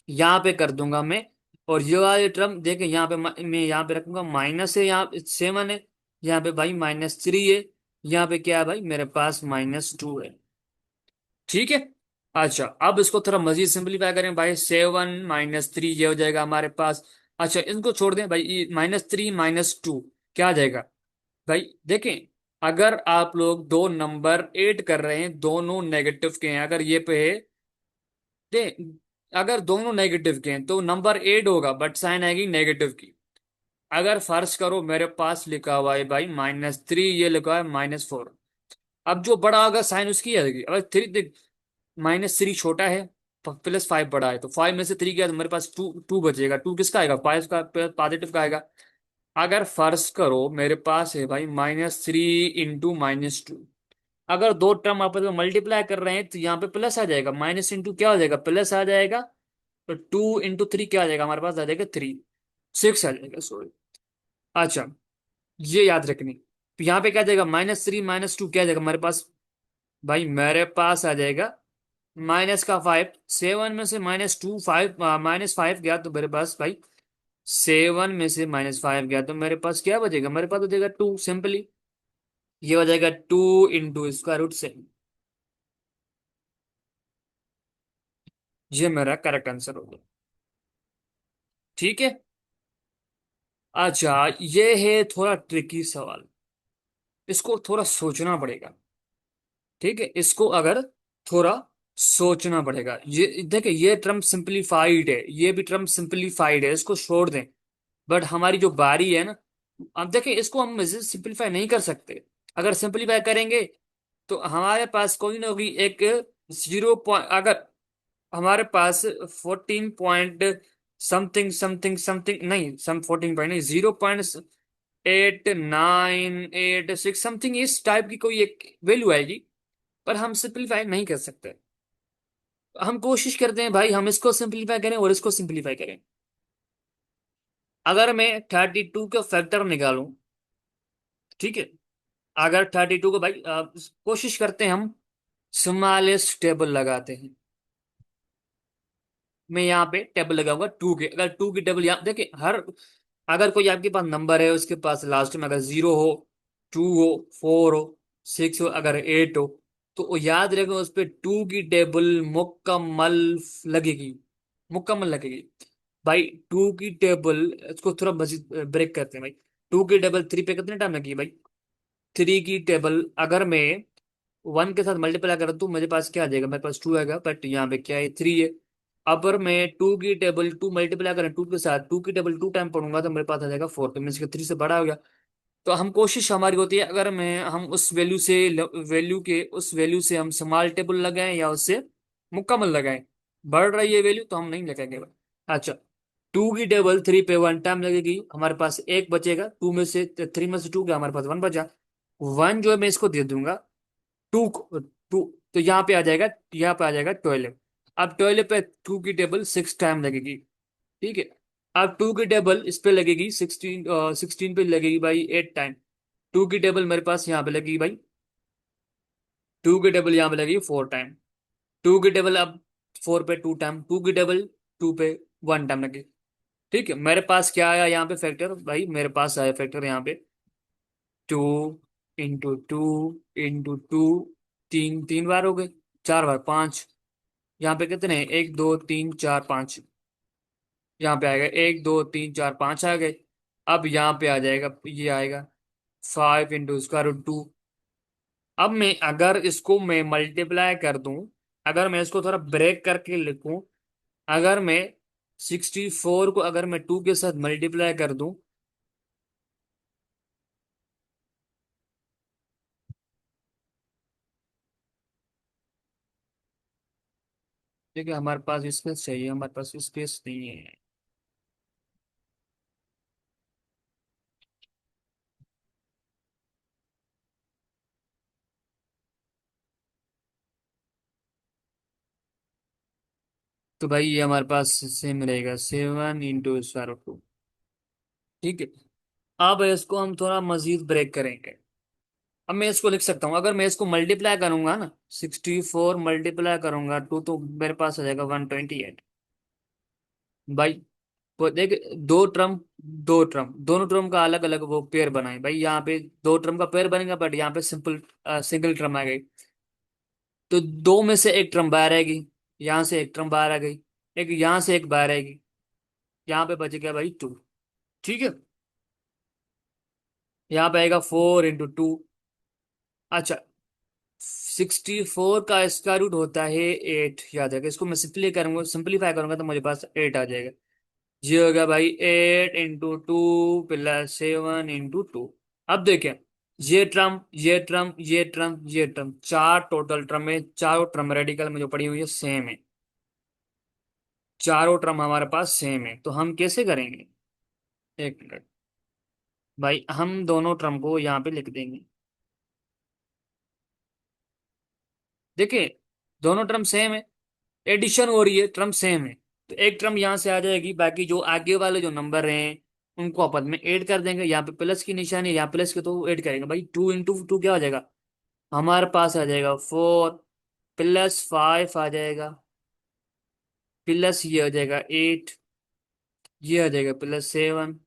यहाँ पे कर दूंगा मैं। और ये वाले टर्म देखें यहाँ पे मैं यहाँ पे रखूंगा माइनस है, यहाँ 7 है, यहाँ पे भाई -3 है, यहाँ पे क्या है भाई मेरे पास -2 है। ठीक है। अच्छा, अब इसको थोड़ा मजीद सिंपलीफाई करें भाई, 7 -3 ये हो जाएगा हमारे पास। अच्छा, इनको छोड़ दें भाई, -3 -2 क्या आ जाएगा भाई? देखें, अगर आप लोग दो नंबर ऐड कर रहे हैं, दोनों नेगेटिव के हैं, अगर ये पे है दे, अगर दोनों नेगेटिव के हैं तो नंबर ऐड होगा बट साइन आएगी नेगेटिव की। अगर फर्ज करो मेरे पास लिखा हुआ है भाई -3, ये लिखा है -4, अब जो बड़ा होगा साइन उसकी आएगी। अगर थ्री देख, -3 छोटा है, +5 बड़ा है, तो 5 में से 3 गया तो मेरे पास टू टू बचेगा। टू किसका आएगा? 5 का, पॉजिटिव का आएगा। अगर फर्ज करो मेरे पास है भाई -3 इंटू -2, अगर दो टर्म आपस में मल्टीप्लाई कर रहे हैं तो यहाँ पे प्लस आ जाएगा, माइनस इंटू क्या हो जाएगा? प्लस आ जाएगा। तो 2 इंटू 3 क्या आ जाएगा हमारे पास? आ जाएगा 6 आ जाएगा, सॉरी। अच्छा, ये याद रखनी। तो यहाँ पे क्या आ जाएगा? -3 -2 क्या आ जाएगा हमारे पास भाई? मेरे पास आ जाएगा माइनस का 5, 7 में से -2 5, -5 गया तो मेरे पास भाई 7 में से -5 गया तो मेरे पास क्या बचेगा? मेरे पास हो जाएगा 2 सिंपली। ये हो जाएगा 2 इंटू स्क्वायर रूट 7। ये मेरा करेक्ट आंसर होगा। ठीक है। अच्छा, ये है थोड़ा ट्रिकी सवाल, इसको थोड़ा सोचना पड़ेगा। ठीक है, इसको अगर थोड़ा सोचना पड़ेगा। ये देखिए, ये टर्म सिंपलीफाइड है, ये भी टर्म सिंपलीफाइड है, इसको छोड़ दें। बट हमारी जो बारी है ना, अब देखिए इसको हम सिंपलीफाई नहीं कर सकते। अगर सिंपलीफाई करेंगे तो हमारे पास कोई ना कोई एक 0 पॉइंट, अगर हमारे पास 14 पॉइंट समथिंग समथिंग समथिंग, नहीं सम 14 पॉइंट नहीं, 0.8986 समथिंग, इस टाइप की कोई एक वैल्यू आएगी। पर हम सिंपलीफाई नहीं कर सकते। हम कोशिश करते हैं भाई, हम इसको सिंपलीफाई करें और इसको सिंपलीफाई करें। अगर मैं 32 का फैक्टर निकालूं, ठीक है, अगर 32 को भाई कोशिश करते हैं हम स्मॉलेस्ट टेबल लगाते हैं। मैं यहाँ पे टेबल लगाऊंगा टू के, अगर टू की टेबल यहाँ देखिए, हर अगर कोई आपके पास नंबर है, उसके पास लास्ट में अगर 0 हो, 2 हो, 4 हो, 6 हो, अगर 8 हो, तो वो याद रखें उस पे टू की टेबल मुकम्मल लगेगी, मुकम्मल लगेगी। भाई टू की टेबल, इसको थोड़ा मजीद ब्रेक करते हैं भाई। टू की टेबल 3 पे कितने टाइम लगेगी भाई? 3 की टेबल अगर मैं 1 के साथ मल्टीप्लाई करूँ तो मेरे पास क्या आ जाएगा, मेरे पास 2 आएगा, बट यहाँ पे क्या है, 3 है। अगर मैं 2 की टेबल 2 मल्टीप्लाई करें 2 के साथ, 2 की टेबल 2 टाइम पढ़ूंगा तो मेरे पास आ जाएगा 4, तो मीन्स के 3 से बड़ा हो गया। तो हम कोशिश हमारी होती है, अगर मैं हम उस वैल्यू से, वैल्यू के उस वैल्यू से हम स्मॉल टेबल लगाएं या उससे मुकम्मल लगाएं। बढ़ रही है वैल्यू तो हम नहीं लगाएंगे। अच्छा, 2 की टेबल 3 पे 1 टाइम लगेगी, हमारे पास एक बचेगा, 2 में से 3 में से 2 गया, हमारे पास 1 बचा। 1 जो है मैं इसको दे दूंगा 2 2, तो यहाँ पे आ जाएगा, यहाँ पे आ जाएगा 12। अब 12 पे 2 की टेबल 6 टाइम लगेगी। ठीक है, अब 2 की टेबल इस पे लगेगी 16, 16 पे लगेगी भाई 8 टाइम। 2 की टेबल मेरे पास यहाँ पे लगेगी भाई, 2 की टेबल यहाँ पे लगेगी 4 टाइम। 2 की टेबल अब 4 पे 2 टाइम, 2 की टेबल 2 पे 1 टाइम लगेगी। ठीक है, मेरे पास क्या आया यहाँ पे फैक्टर भाई, मेरे पास आया फैक्टर यहाँ पे 2 इंटू 2 इंटू 2, 3 3 बार हो गए, 4 बार 5। यहाँ पे कितने हैं, 1 2 3 4 5, यहाँ पे आएगा 1 2 3 4 5 आ गए। अब यहाँ पे आ जाएगा, ये आएगा 5 इंटू स्क्वायर रूट 2। अब मैं अगर इसको मैं मल्टीप्लाई कर दूं, अगर मैं इसको थोड़ा ब्रेक करके लिखूं, अगर मैं 64 को अगर मैं 2 के साथ मल्टीप्लाई कर दूं, ठीक है, हमारे पास स्पेस चाहिए, हमारे पास स्पेस नहीं है। तो भाई ये हमारे पास सेम रहेगा, 7 इंटू स्क्वायर रूट 2। ठीक है, अब इसको हम थोड़ा मजीद ब्रेक करेंगे। अब मैं इसको लिख सकता हूँ, अगर मैं इसको मल्टीप्लाई करूंगा ना, 64 मल्टीप्लाई करूंगा 2, तो मेरे पास आ जाएगा 128। भाई वो देख, दो ट्रम, दो ट्रम, दोनों ट्रम का अलग अलग वो पेयर बनाए भाई, यहाँ पे दो ट्रम का पेयर बनेगा, बट यहाँ पे सिंपल सिंगल ट्रम आ गई। तो दो में से एक ट्रम बाहर आएगी, यहाँ से एक ट्रम बाहर आ गई, एक यहाँ से एक बाहर आएगी, यहाँ पे बच गया भाई 2। ठीक है, यहाँ पे आएगा 4 इंटू 2। अच्छा, 64 का स्क्वायर रूट होता है 8, याद रखें। इसको मैं सिंपलीफाई करूंगा तो मुझे पास 8 आ जाएगा। ये हो गया भाई 8 इंटू 2 प्लस 7 इंटू 2। अब देखें, ये ट्रम, ये ट्रम, ये ट्रम, ये ट्रम, चार टोटल ट्रम है, चारों ट्रम रेडिकल में जो पड़ी हुई है सेम है, चारों ट्रम हमारे पास सेम है, तो हम कैसे करेंगे? एक मिनट भाई, हम दोनों ट्रम को यहाँ पे लिख देंगे। देखिए, दोनों ट्रम सेम है, एडिशन हो रही है, ट्रम सेम है, तो एक ट्रम यहाँ से आ जाएगी, बाकी जो आगे वाले जो नंबर हैं उनको आपस में ऐड कर देंगे। यहाँ पे प्लस की निशानी है, यहाँ प्लस के तो ऐड करेंगे भाई। 2 इंटू 2 क्या हो जाएगा, हमारे पास आ जाएगा 4, +5 आ जाएगा, प्लस ये हो जाएगा 8, ये आ जाएगा +7।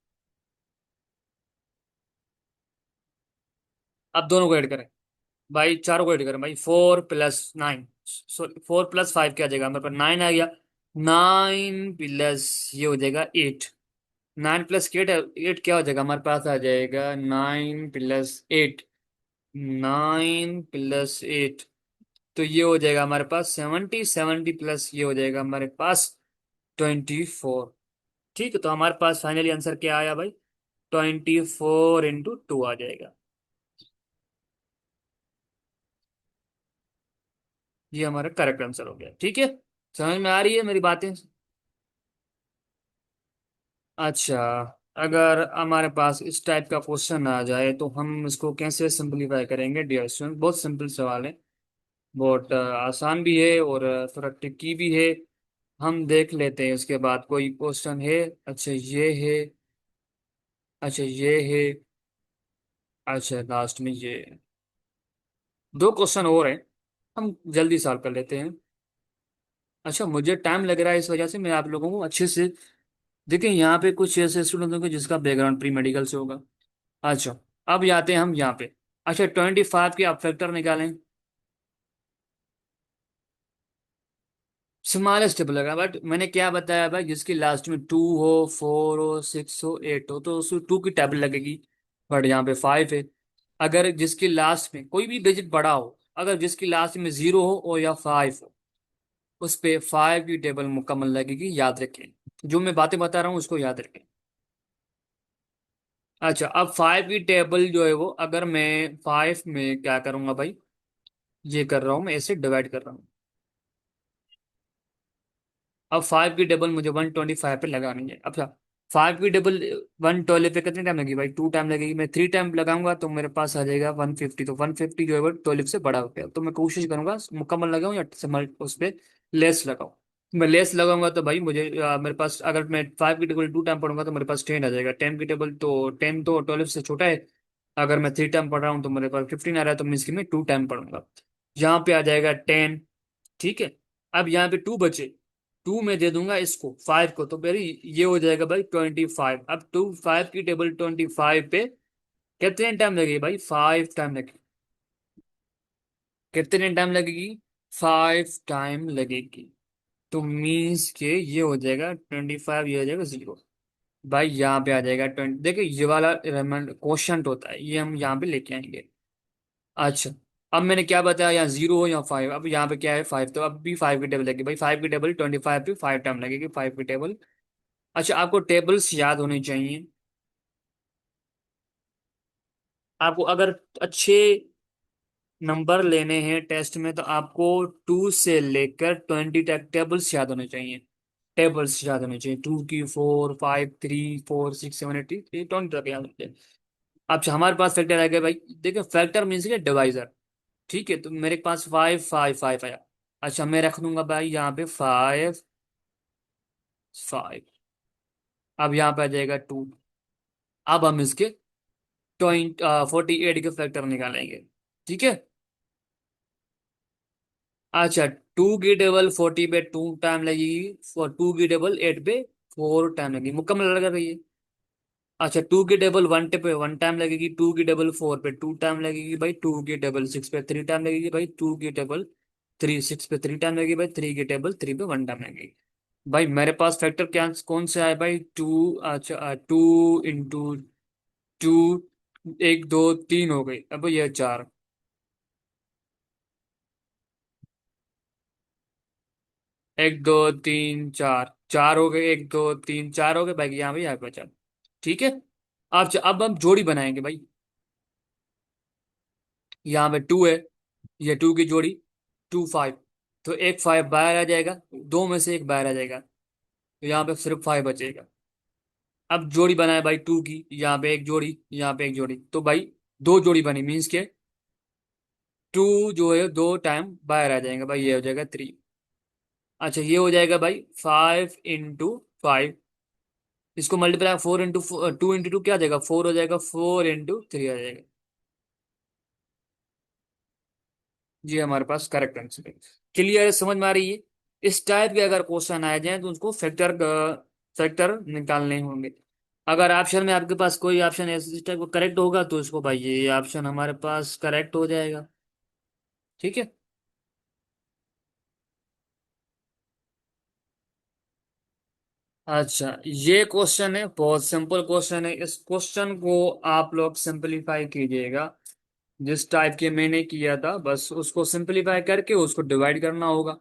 अब दोनों को ऐड करें भाई, चारों को ऐड करें भाई, 4 + 9, सॉरी 4 + 5 क्या आ जाएगा, हमारे पास 9 आ गया। 9 प्लस ये हो जाएगा 8, 9 प्लस 8, 8 क्या हो जाएगा हमारे पास? आ जाएगा 9 प्लस 8। 9 प्लस 8, तो ये हो जाएगा हमारे पास 70। 70 प्लस ये हो जाएगा हमारे पास 24। ठीक है, तो हमारे पास फाइनली आंसर क्या आया भाई? 24 × 2 आ जाएगा। ये हमारा करेक्ट आंसर हो गया। ठीक है, समझ में आ रही है मेरी बातें? अच्छा, अगर हमारे पास इस टाइप का क्वेश्चन आ जाए तो हम इसको कैसे सिंपलीफाई करेंगे डियर स्टूडेंट? बहुत सिंपल सवाल है, बहुत आसान भी है और थोड़ा ट्रिकी भी है। हम देख लेते हैं उसके बाद कोई क्वेश्चन है। अच्छा ये है, अच्छा ये है, अच्छा लास्ट में ये है। दो क्वेश्चन और हैं, हम जल्दी सॉल्व कर लेते हैं। अच्छा मुझे टाइम लग रहा है, इस वजह से मैं आप लोगों को अच्छे से देखिए, यहाँ पे कुछ ऐसे स्टूडेंट होंगे जिसका बैकग्राउंड प्री मेडिकल से होगा। अच्छा, अब आते हैं हम यहाँ पे। अच्छा 25 के आप फैक्टर निकालें। स्मॉलेस्ट टेबल लगा, बट मैंने क्या बताया भाई, जिसकी लास्ट में 2 हो, 4 हो, 6 हो, 8 हो तो उसमें 2 की टेबल लगेगी। बट यहाँ पे 5 है। अगर जिसकी लास्ट में कोई भी डिजिट बड़ा हो, अगर जिसकी लास्ट में 0 हो और या 5 हो, उस पे 5 की टेबल मुकम्मल लगेगी, याद रखें। जो मैं बातें बता रहा हूँ उसको याद रखें। अच्छा, अब 5 की टेबल जो है वो, अगर मैं 5 में क्या करूंगा भाई, ये कर रहा हूँ मैं, ऐसे डिवाइड कर रहा हूँ। अब 5 की टेबल मुझे 125 पे लगानी है। अच्छा, 5 की टेबल 112 पे कितनी टाइम लगेगी भाई? 2 टाइम लगेगी। मैं 3 टाइम लगाऊंगा तो मेरे पास आ जाएगा 150। तो 150 जो है वो 12 से बड़ा हो गया, तो मैं कोशिश करूंगा मुकम्मल लगाऊं या उस पर लेस लगाऊं। मैं लेस लगाऊंगा तो भाई मुझे मेरे पास, अगर मैं 5 की टेबल 2 टाइम पढ़ूंगा तो मेरे पास 10 आ जाएगा। 10 की टेबल तो 10 तो 12 से छोटा है। अगर मैं 3 टाइम पढ़ रहा हूँ तो मेरे पास 15 आ रहा है, तो मीन्स कि मैं 2 टाइम पढ़ूंगा। यहाँ पे आ जाएगा 10। ठीक है, अब यहाँ पे 2 बचे। 2 में दे दूंगा इसको 5 को, तो मेरी ये हो जाएगा भाई 25। अब 5 की टेबल 25 पे कितने टाइम लगेगी भाई? 5 टाइम लगेगी। कितने टाइम लगेगी? 5 टाइम लगेगी। तो मीन्स के ये हो जाएगा 25, ये हो जाएगा 0। भाई यहाँ पे आ जाएगा 20। देखिए ये वाला क्वेश्चन होता है, ये हम यहाँ पे लेके आएंगे। अच्छा, अब मैंने क्या बताया, यहाँ 0 हो या 5। अब यहाँ पे क्या है? 5, तो अब भी 5 की टेबल लगेगी भाई। 5 की टेबल 25 पे 5 टाइम लगेगी, 5 की टेबल। अच्छा, आपको टेबल्स याद होनी चाहिए। आपको अगर अच्छे नंबर लेने हैं टेस्ट में तो आपको 2 से लेकर 20 तक टेबल्स याद होने चाहिए। टेबल्स याद होने चाहिए, 2 की, 4, 5, 3, 4, 6, 7, 8, 20 तक याद होने चाहिए। अच्छा, हमारे पास फैक्टर आ गया भाई। देखिए फैक्टर मीन्स के डिवाइजर। ठीक है, तो मेरे पास 5 5 5 आया। अच्छा, मैं रख दूंगा भाई यहाँ पे 5 5। अब यहाँ पे आ जाएगा 2। अब हम इसके 48 के फैक्टर निकालेंगे। ठीक है। अच्छा, 2 की टेबल 40 पे 2 टाइम लगेगी, और 2 की टेबल 8 पे 4 टाइम लगेगी, मुकम्मल लगा रही है। अच्छा, 2 की टेबल 1 पे 1 टाइम लगेगी, 2 की टेबल 4 पे 2 टाइम लगेगी भाई, 2 की टेबल 6 पे 3 टाइम लगेगी भाई, 2 की टेबल 6 पे 3 टाइम लगेगी भाई, 3 की टेबल 3 पे 1 टाइम लगेगी। भाई मेरे पास फैक्टर क्या कौन से आए भाई? 2। अच्छा 2 × 2, 1 2 3 हो गई, अब ये 4। 1 2 3 4, 4 हो गए। 1 2 3 4 हो गए भाई, यहाँ भी यहाँ पे 4। ठीक है, अब हम जोड़ी बनाएंगे भाई। यहाँ पे 2 है, ये 2 की जोड़ी 2 5, तो एक 5 बाहर आ जाएगा, दो में से एक बाहर आ जाएगा, तो यहाँ पे सिर्फ 5 बचेगा। अब जोड़ी बनाए भाई 2 की, यहाँ पे एक जोड़ी, यहाँ पे एक जोड़ी, तो भाई दो जोड़ी बनी, मीन्स के 2 जो है 2 टाइम बाहर आ जाएगा भाई, ये हो जाएगा 3। अच्छा, ये हो जाएगा भाई 5 × 5। इसको मल्टीप्लाई 4 × 2 क्या आ जाएगा? 4 हो जाएगा, 4 × 3 आ जाएगा। ये हमारे पास करेक्ट आंसर है। क्लियर है? समझ में आ रही है? इस टाइप के अगर क्वेश्चन आ जाए तो उसको फैक्टर निकालने होंगे। अगर ऑप्शन में आपके पास कोई ऑप्शन इस टाइप का करेक्ट होगा तो उसको भाई ये ऑप्शन हमारे पास करेक्ट हो जाएगा। ठीक है। अच्छा, ये क्वेश्चन है, बहुत सिंपल क्वेश्चन है। इस क्वेश्चन को आप लोग सिंपलीफाई कीजिएगा जिस टाइप के मैंने किया था, बस उसको सिंपलीफाई करके उसको डिवाइड करना होगा।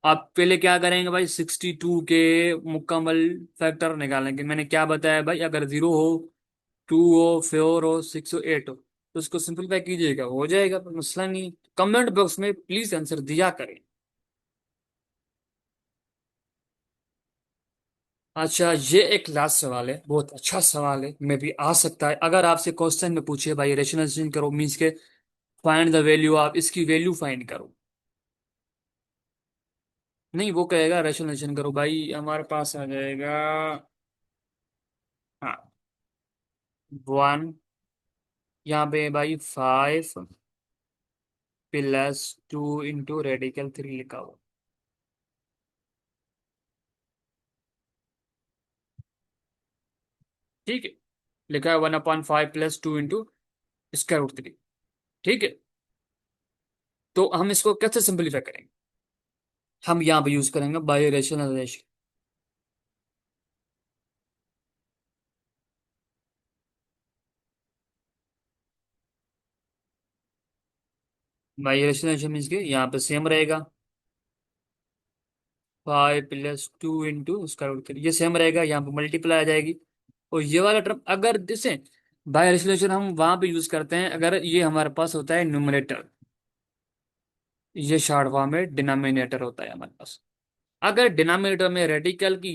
आप पहले क्या करेंगे भाई, 62 के मुकम्मल फैक्टर निकालेंगे। मैंने क्या बताया भाई, अगर 0 हो, 2 हो, 4 हो, 6 हो, 8 हो, तो उसको सिंपलीफाई कीजिएगा, हो जाएगा, तो मसला नहीं है। कमेंट बॉक्स में प्लीज आंसर दिया करें। अच्छा, ये एक लास्ट सवाल है, बहुत अच्छा सवाल है, मे भी आ सकता है। अगर आपसे क्वेश्चन में पूछे भाई रेशनलाइजेशन करो, मीन्स के फाइंड द वैल्यू, आप इसकी वैल्यू फाइंड करो। नहीं, वो कहेगा रेशनलाइजेशन करो भाई, हमारे पास आ जाएगा, हाँ, 1, यहाँ पे भाई 5 +2 इंटू रेडिकल 3 लिखा हुआ। ठीक है, लिखा है 1/5 +2 इंटू स्क्वायर रूट 3। ठीक है, तो हम इसको कैसे सिंपलीफाई करेंगे? हम यहाँ पे यूज करेंगे by rationalization. By rationalization means के यहाँ पे सेम रहेगा, 5 +2 इंटू स्क्वायर रूट 3, ये सेम रहेगा, यहाँ पे मल्टीप्लाई आ जाएगी। और ये वाला टर्म अगर जैसे बाय रेशनलाइजेशन हम वहां पे यूज करते हैं, अगर ये हमारे पास होता है न्यूमरेटर, ये शॉर्ट फॉर्म में डिनोमिनेटर होता है हमारे पास। अगर डिनोमिनेटर में रेडिकल की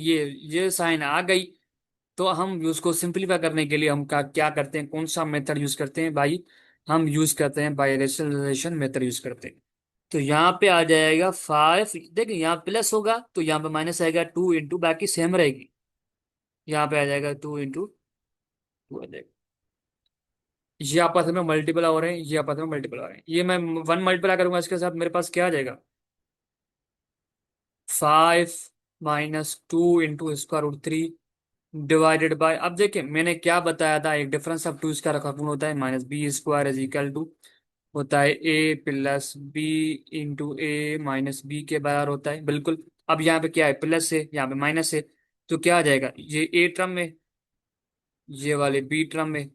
ये साइन आ गई, तो हम उसको सिंपलीफाई करने के लिए हम क्या क्या करते हैं, कौन सा मेथड यूज करते हैं भाई? हम यूज करते हैं बाय रेशनलाइजेशन मेथड यूज करते हैं। तो यहाँ पे आ जाएगा 5, देखिए यहाँ प्लस होगा तो यहाँ पे माइनस आएगा, 2 इंटू, बाकी सेम रहेगी, यहाँ पे आ जाएगा 2 इंटू 2 आ जाएगा। ये आपस में मल्टीपल हो रहे हैं, ये आपस में मल्टीपल हो रहे हैं, ये मैं 1 मल्टीपल करूंगा इसके साथ, मेरे पास क्या आ जाएगा, 5 - 2 into square root 3 divided by, अब देखिए मैंने क्या बताया था, एक डिफरेंस ऑफ टू इसका रकाबून होता है -b² इज इक्वल टू, होता है a + b into a - b के बराबर होता है, बिल्कुल। अब यहाँ पे क्या है, प्लस है, यहाँ पे माइनस है, तो क्या आ जाएगा, ये ए टर्म में, ये वाले बी टर्म में,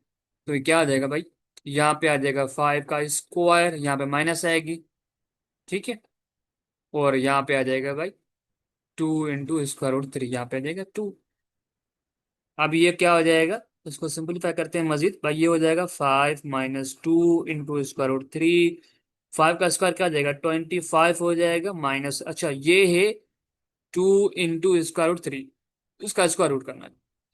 तो ये क्या आ जाएगा भाई, यहाँ पे आ जाएगा 5 का स्क्वायर, यहाँ पे माइनस आएगी, ठीक है, और यहाँ पे आ जाएगा भाई 2 इंटू स्क्वायर रूट 3, यहाँ पे आ जाएगा 2। अब ये क्या हो जाएगा, इसको सिंपलीफाई करते हैं मजीद भाई, ये हो जाएगा 5 - 2 इंटू स्क्वायर रूट 3। 5 का स्क्वायर क्या आ जाएगा, 25 हो जाएगा, माइनस, अच्छा ये है 2 इंटू स्क्वायर रूट 3, उसका स्क्वायर रूट करना है।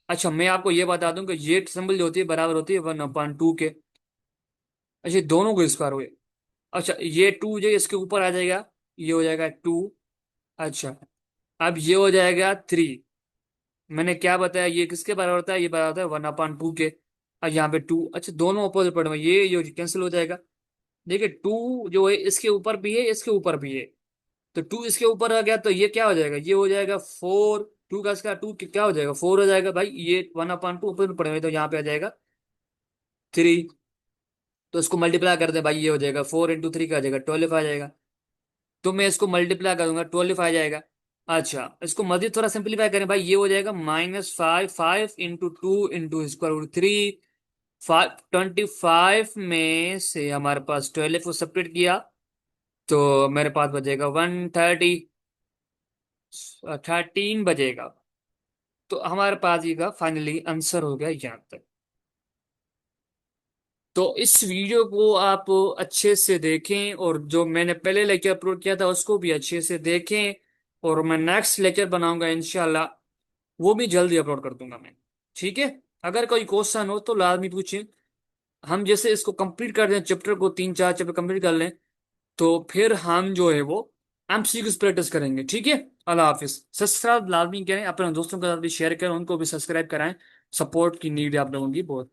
अच्छा, मैं आपको ये बता दूं कि ये सिंबल जो होती है बराबर होती है 1/2 के। अच्छा, ये दोनों को स्क्वायर हुए, अच्छा ये 2 जो इसके ऊपर आ जाएगा, ये हो जाएगा 2। अच्छा, अब ये हो जाएगा 3। मैंने क्या बताया, ये किसके बराबर होता है, ये बराबर होता है 1/2 के। और यहाँ पे 2, अच्छा दोनों अपोजिट पड़े हुए हैं, ये जो कैंसिल हो जाएगा। देखिए 2 जो है इसके ऊपर भी है, इसके ऊपर भी है, तो 2 इसके ऊपर आ गया, तो ये क्या हो जाएगा, ये हो जाएगा 4। 2 का इसका 2 क्या हो जाएगा, 4 हो जाएगा भाई, ये 1/2 ऊपर पड़े हुए हैं, तो यहाँ पे आ जाएगा 3। तो इसको मल्टीप्लाई कर दे भाई, ये हो जाएगा 4 इंटू 3 का आ जाएगा 12 आ जाएगा। तो मैं इसको मल्टीप्लाई करूंगा, 12 आ जाएगा। अच्छा, इसको मजीद थोड़ा सिंपलीफाई करें भाई, ये हो जाएगा -5, 5 इंटू 2 इंटू स्क्वायर रूट 3। 25 में से हमारे पास 12 को सेपरेट किया, तो मेरे पास बचेगा 130, 13 बचेगा। तो हमारे पास ये का फाइनली आंसर हो गया यहाँ तक। तो इस वीडियो को आप अच्छे से देखें, और जो मैंने पहले लेक्चर अपलोड किया था उसको भी अच्छे से देखें, और मैं नेक्स्ट लेक्चर बनाऊंगा इंशाल्लाह, वो भी जल्दी अपलोड कर दूंगा मैं। ठीक है, अगर कोई क्वेश्चन हो तो लाजमी पूछें। हम जैसे इसको कंप्लीट कर दें, चैप्टर को 3 4 चैप्टर कंप्लीट कर लें, तो फिर हम जो है वो एमसीक्यूज प्रैक्टिस करेंगे। ठीक है, अल्लाह हाफिज। सब्सक्राइब लाजमी करें, अपने दोस्तों के साथ भी शेयर करें, उनको भी सब्सक्राइब कराएं। सपोर्ट की नीड है आप लोगों की बहुत।